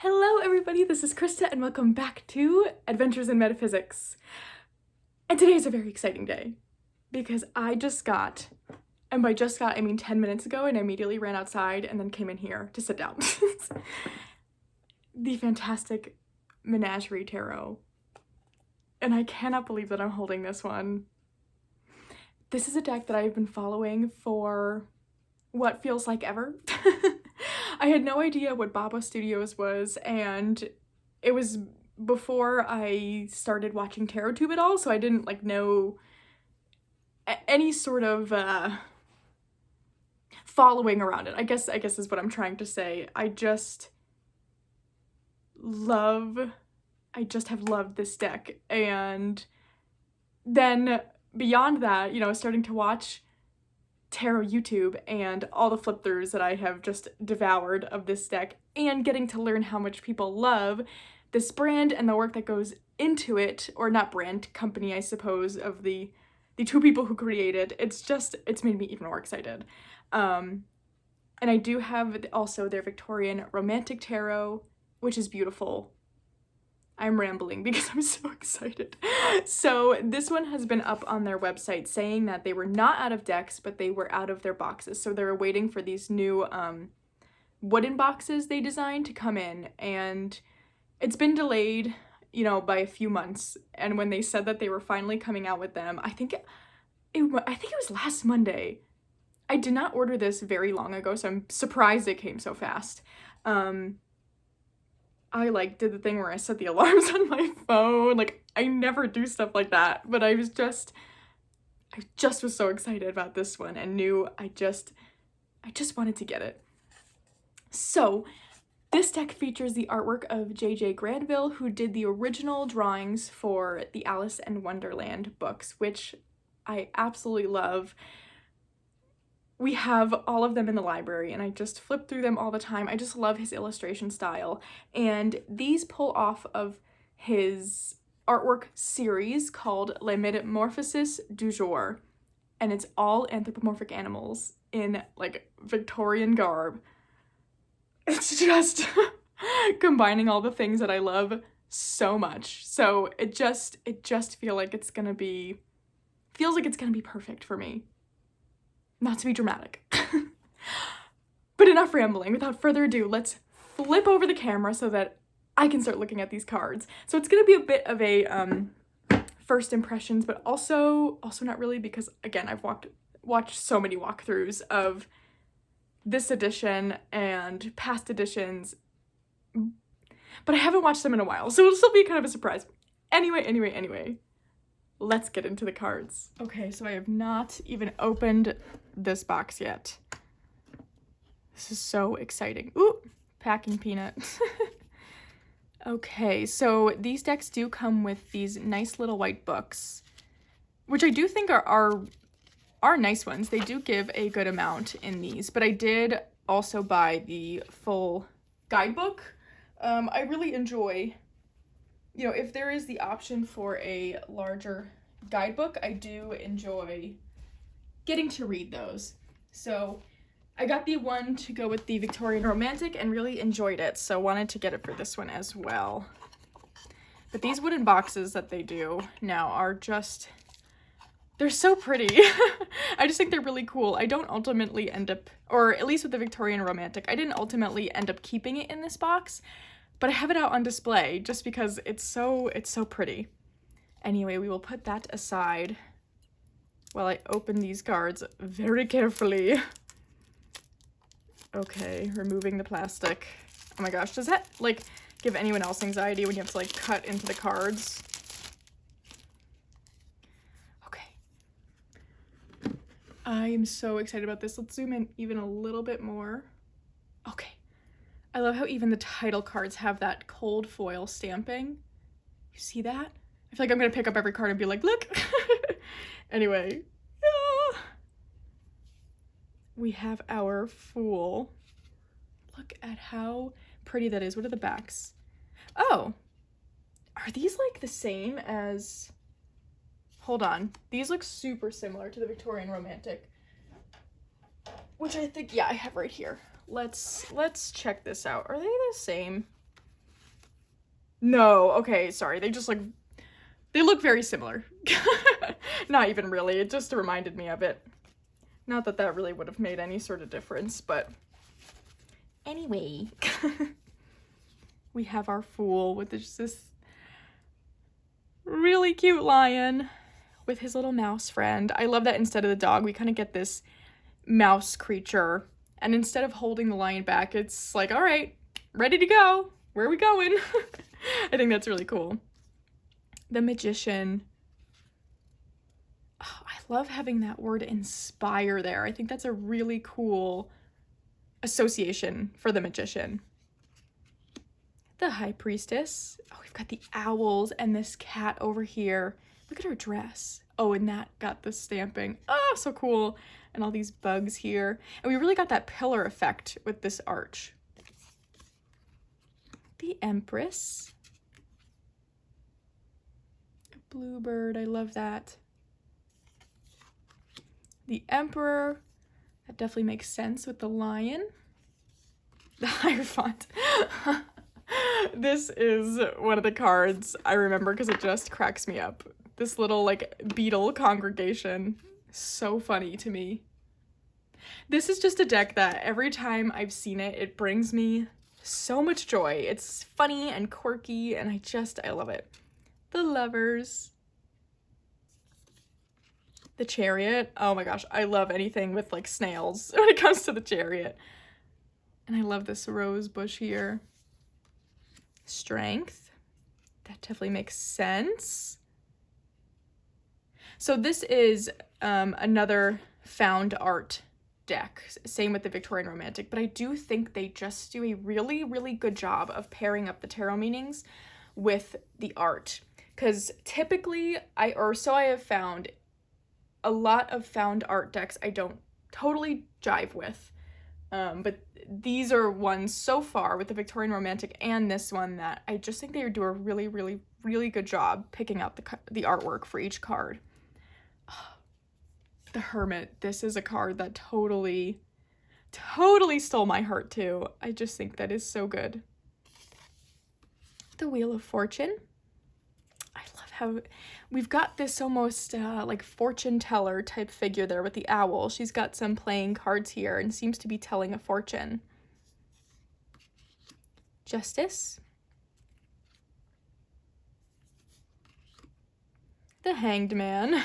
Hello everybody, this is Krista and welcome back to Adventures in Metaphysics. And today is a very exciting day because I just got, and by just got I mean 10 minutes ago, and I immediately ran outside and then came in here to sit down. The fantastic Menagerie Tarot. And I cannot believe that I'm holding this one. This is a deck that I've been following for what feels like ever. I had no idea what Baba Studios was, and it was before I started watching TarotTube at all, so I didn't know any sort of following around it. I guess is what I'm trying to say. I just have loved this deck, and then beyond that, starting to watch tarot YouTube and all the flip throughs that I have just devoured of this deck, and getting to learn how much people love this brand and the work that goes into it, or not brand, company I suppose, of the two people who created it's made me even more excited. And I do have also their Victorian Romantic Tarot, which is beautiful. I'm rambling because I'm so excited. So this one has been up on their website saying that they were not out of decks, but they were out of their boxes. So they were waiting for these new wooden boxes they designed to come in, and it's been delayed, by a few months. And when they said that they were finally coming out with them, I think it was last Monday. I did not order this very long ago, so I'm surprised it came so fast. I did the thing where I set the alarms on my phone. I never do stuff like that, but I just was so excited about this one and knew I just wanted to get it. So this deck features the artwork of J.J. Granville, who did the original drawings for the Alice in Wonderland books, which I absolutely love. We have all of them in the library, and I just flip through them all the time. I just love his illustration style, and these pull off of his artwork series called Les Métamorphoses du Jour, and it's all anthropomorphic animals in Victorian garb. It's just combining all the things that I love so much. So it just feels like it's gonna be perfect for me. Not to be dramatic. But enough rambling. Without further ado, let's flip over the camera so that I can start looking at these cards. So it's gonna be a bit of a first impressions, but also not really, because again, I've watched so many walkthroughs of this edition and past editions, but I haven't watched them in a while, so it'll still be kind of a surprise. Anyway. Let's get into the cards. Okay, so I have not even opened this box yet. This is so exciting. Ooh, packing peanut. Okay, so these decks do come with these nice little white books, which I do think are nice ones. They do give a good amount in these, but I did also buy the full guidebook. I really enjoy, if there is the option for a larger guidebook, I do enjoy getting to read those. So I got the one to go with the Victorian Romantic and really enjoyed it, so wanted to get it for this one as well. But these wooden boxes that they do now are they're so pretty. I just think they're really cool. I don't ultimately end up, or at least with the Victorian Romantic, I didn't ultimately end up keeping it in this box, but I have it out on display just because it's so pretty. Anyway, we will put that aside while I open these cards very carefully. Okay, removing the plastic. Oh my gosh, does that give anyone else anxiety when you have to cut into the cards? Okay. I am so excited about this. Let's zoom in even a little bit more. Okay. I love how even the title cards have that cold foil stamping. You see that? I feel like I'm gonna pick up every card and be like, look! Anyway. Yeah. We have our Fool. Look at how pretty that is. What are the backs? Oh! Are these the same as... Hold on. These look super similar to the Victorian Romantic, which I think, yeah, I have right here. Let's check this out. Are they the same? No, okay, sorry. They just they look very similar. Not even really. It just reminded me of it. Not that that really would have made any sort of difference, but anyway. We have our fool with this really cute lion with his little mouse friend. I love that instead of the dog, we kind of get this mouse creature. And instead of holding the lion back, it's like, all right, ready to go. Where are we going? I think that's really cool. The magician. Oh, I love having that word inspire there. I think that's a really cool association for the magician. The high priestess. Oh, we've got the owls and this cat over here. Look at her dress. Oh, and that got the stamping. Oh, so cool. And all these bugs here. And we really got that pillar effect with this arch. The empress. A bluebird. I love that. The emperor. That definitely makes sense with the lion. The Hierophant. This is one of the cards I remember because it just cracks me up. This little beetle congregation. So funny to me. This is just a deck that every time I've seen it, it brings me so much joy. It's funny and quirky and I love it. The lovers. The chariot. Oh my gosh, I love anything with snails when it comes to the chariot. And I love this rose bush here. Strength. That definitely makes sense. So this is another found art deck. Same with the Victorian Romantic, but I do think they just do a really, really good job of pairing up the tarot meanings with the art. Because typically, I have found a lot of found art decks I don't totally jive with. But these are ones so far with the Victorian Romantic and this one that I just think they do a really, really, really good job picking out the artwork for each card. The Hermit. This is a card that totally stole my heart too. I just think that is so good. The Wheel of Fortune. I love how we've got this almost fortune teller type figure there with the owl. She's got some playing cards here and seems to be telling a fortune. Justice. The Hanged Man.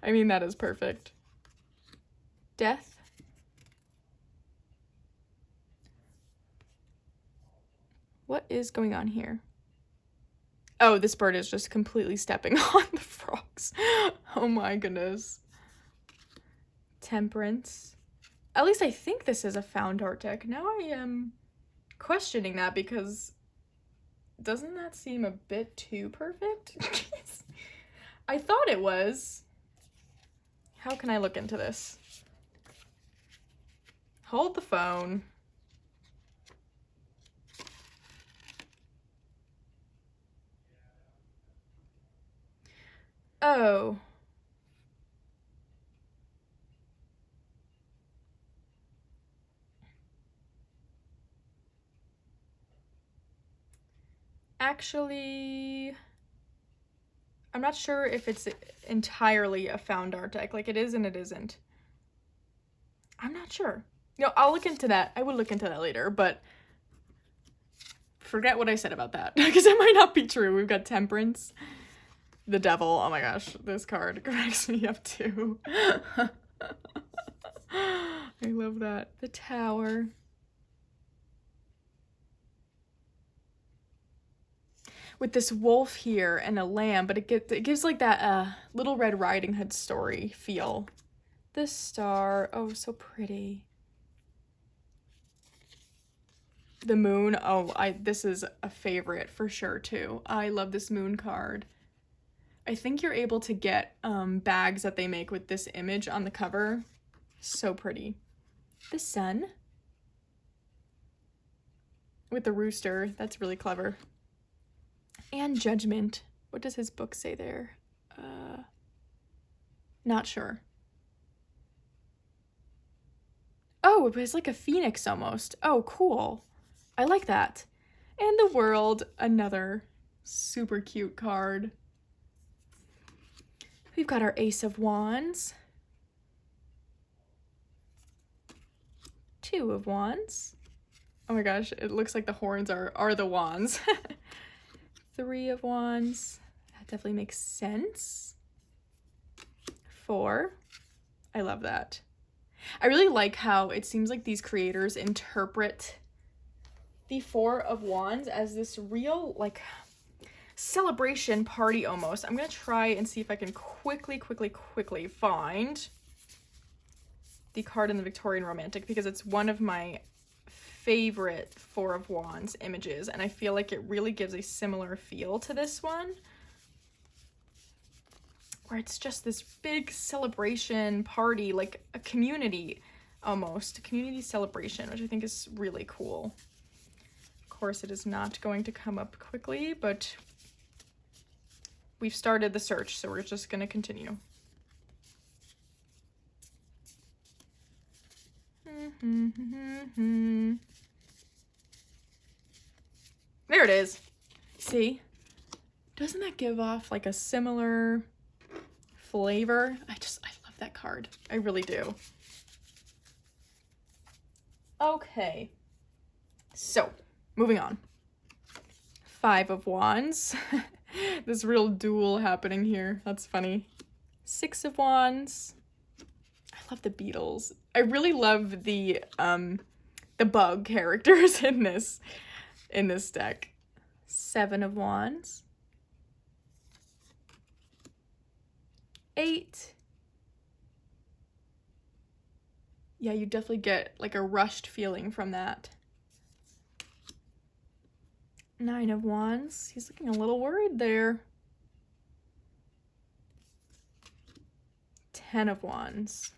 I mean, that is perfect. Death. What is going on here? Oh, this bird is just completely stepping on the frogs. Oh my goodness. Temperance. At least I think this is a found art deck. Now I am questioning that because doesn't that seem a bit too perfect? I thought it was. How can I look into this? Hold the phone. Oh. Actually, I'm not sure if it's entirely a found art deck. It is and it isn't. I'm not sure. I'll look into that. I will look into that later, but forget what I said about that because it might not be true. We've got Temperance. The Devil. Oh my gosh, this card cracks me up too. I love that. The Tower. With this wolf here and a lamb, but it gives that Little Red Riding Hood story feel. The Star. Oh, so pretty. The Moon. Oh, this is a favorite for sure too. I love this Moon card. I think you're able to get bags that they make with this image on the cover. So pretty. The Sun. With the rooster. That's really clever. And Judgment. What does his book say there? Not sure. Oh, it was like a phoenix almost. Oh, cool. I like that. And the World, another super cute card. We've got our Ace of Wands, Two of Wands. Oh my gosh, it looks like the horns are the wands. Three of Wands. That definitely makes sense. Four. I love that. I really like how it seems like these creators interpret the Four of Wands as this real, like, celebration party almost. I'm gonna try and see if I can quickly find the card in the Victorian Romantic, because it's one of my favorite Four of Wands images, and I feel like it really gives a similar feel to this one, where it's just this big celebration party, like a community almost, a community celebration, which I think is really cool. Of course, it is not going to come up quickly, but we've started the search, so we're just going to continue. There it is. See? Doesn't that give off like a similar flavor? I love that card. I really do. Okay. So, moving on. Five of Wands. This real duel happening here. That's funny. Six of Wands. I love the Beatles. I really love the bug characters in this deck. Seven of Wands. Eight. Yeah, you definitely get like a rushed feeling from that. Nine of Wands. He's looking a little worried there. 10 of Wands.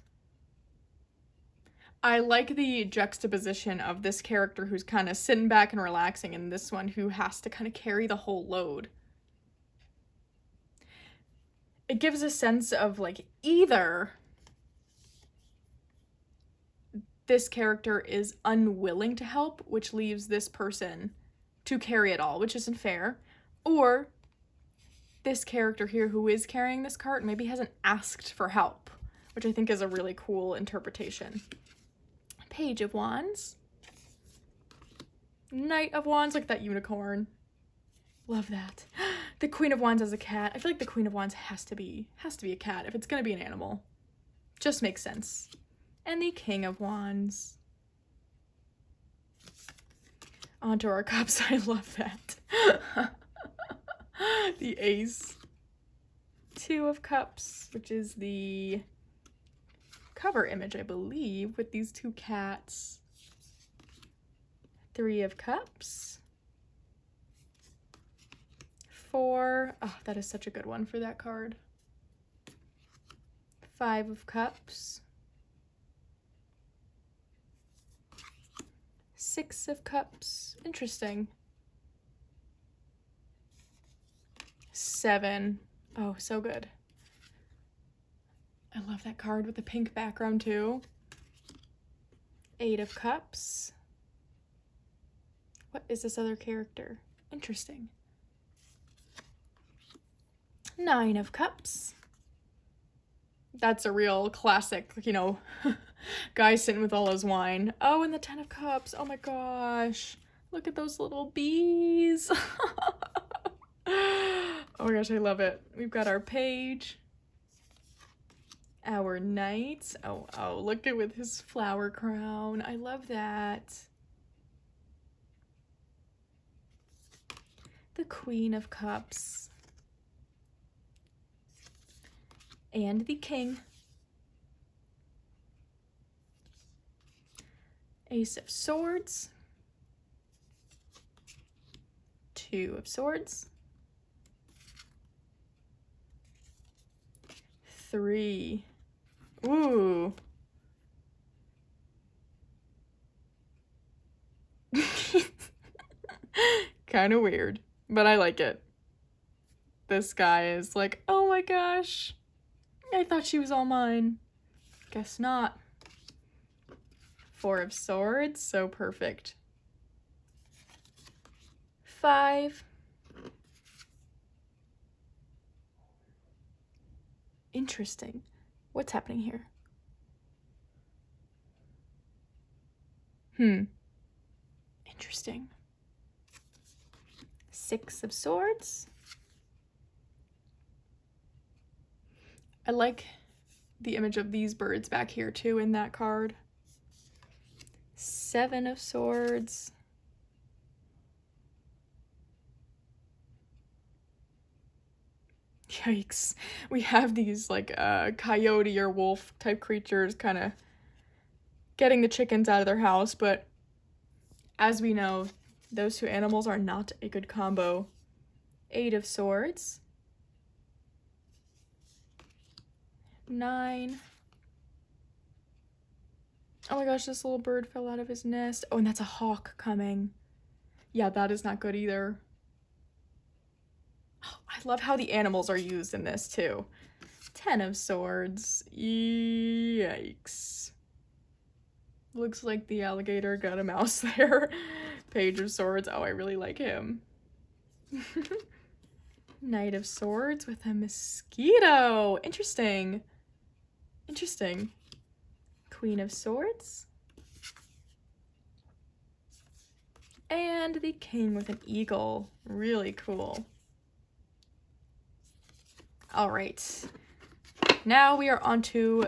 I like the juxtaposition of this character who's kind of sitting back and relaxing, and this one who has to kind of carry the whole load. It gives a sense of like either this character is unwilling to help, which leaves this person to carry it all, which isn't fair, or this character here who is carrying this cart maybe hasn't asked for help, which I think is a really cool interpretation. Page of Wands. Knight of Wands, like that unicorn. Love that. The Queen of Wands as a cat. I feel like the Queen of Wands has to be a cat if it's gonna be an animal. Just makes sense. And the King of Wands. Onto our cups. I love that. The Ace. Two of Cups, which is the cover image, I believe, with these two cats. Three of Cups. Four. Oh, that is such a good one for that card. Five of Cups. Six of Cups. Interesting. Seven. Oh, so good. I love that card with the pink background too. Eight of Cups. What is this other character? Interesting. Nine of Cups. That's a real classic, you know, guy sitting with all his wine. Oh, and the 10 of Cups. Oh my gosh. Look at those little bees. Oh my gosh, I love it. We've got our page. Our knight. Oh, look at with his flower crown. I love that. The Queen of Cups. And the King. Ace of Swords. Two of Swords. Three. Ooh. Kind of weird, but I like it. This guy is like, oh my gosh, I thought she was all mine. Guess not. Four of Swords, so perfect. 5. Interesting. What's happening here? Interesting. 6 of swords. I like the image of these birds back here too in that card. 7 of swords. Yikes. We have these like coyote or wolf type creatures kind of getting the chickens out of their house, but as we know, those two animals are not a good combo. 8 of swords. 9. Oh my gosh, this little bird fell out of his nest. Oh, and that's a hawk coming. Yeah, that is not good either. Oh, I love how the animals are used in this too. 10 of swords. Yikes. Looks like the alligator got a mouse there. Page of swords. Oh, I really like him. Knight of swords with a mosquito. Interesting. Interesting. Queen of swords. And the king with an eagle. Really cool. All right. Now we are on to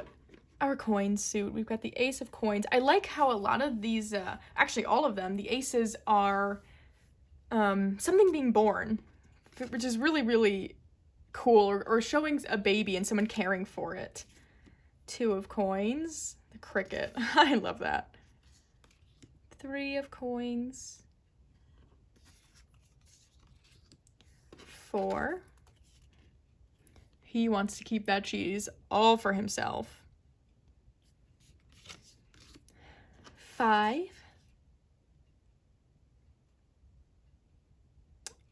our coin suit. We've got the ace of coins. I like how a lot of these, actually all of them, the aces are something being born, which is really, really cool, or showing a baby and someone caring for it. 2 of coins, the cricket. I love that. 3 of coins. 4. He wants to keep that cheese all for himself. 5.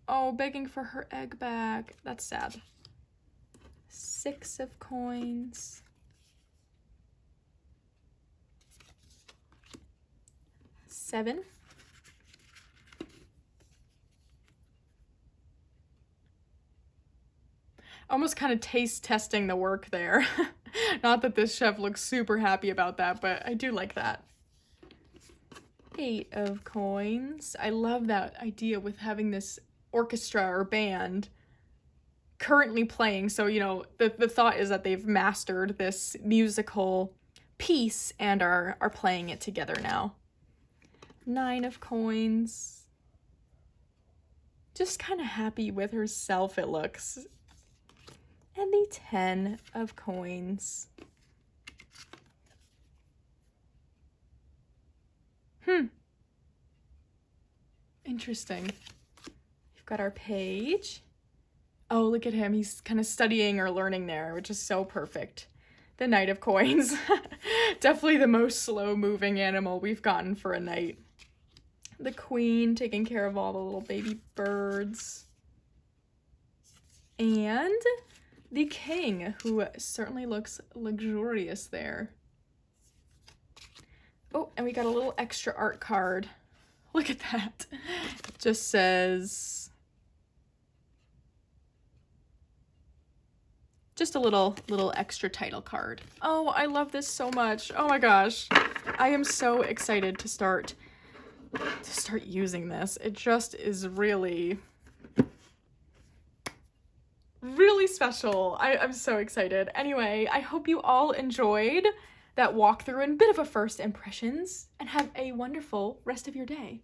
Oh, begging for her egg back. That's sad. 6 of coins. 7. Almost kind of taste testing the work there. Not that this chef looks super happy about that, but I do like that. 8 of coins. I love that idea with having this orchestra or band currently playing. So, you know, the thought is that they've mastered this musical piece and are playing it together now. 9 of coins. Just kind of happy with herself, it looks. And the 10 of coins. Interesting. We've got our page. Oh, look at him. He's kind of studying or learning there, which is so perfect. The Knight of Coins. Definitely the most slow-moving animal we've gotten for a knight. The Queen taking care of all the little baby birds. And the King, who certainly looks luxurious there. Oh, and we got a little extra art card. Look at that. It just says, just a little extra title card. Oh, I love this so much. Oh my gosh. I am so excited to start using this. It just is really special. I'm so excited. Anyway, I hope you all enjoyed that walkthrough and bit of a first impressions, and have a wonderful rest of your day.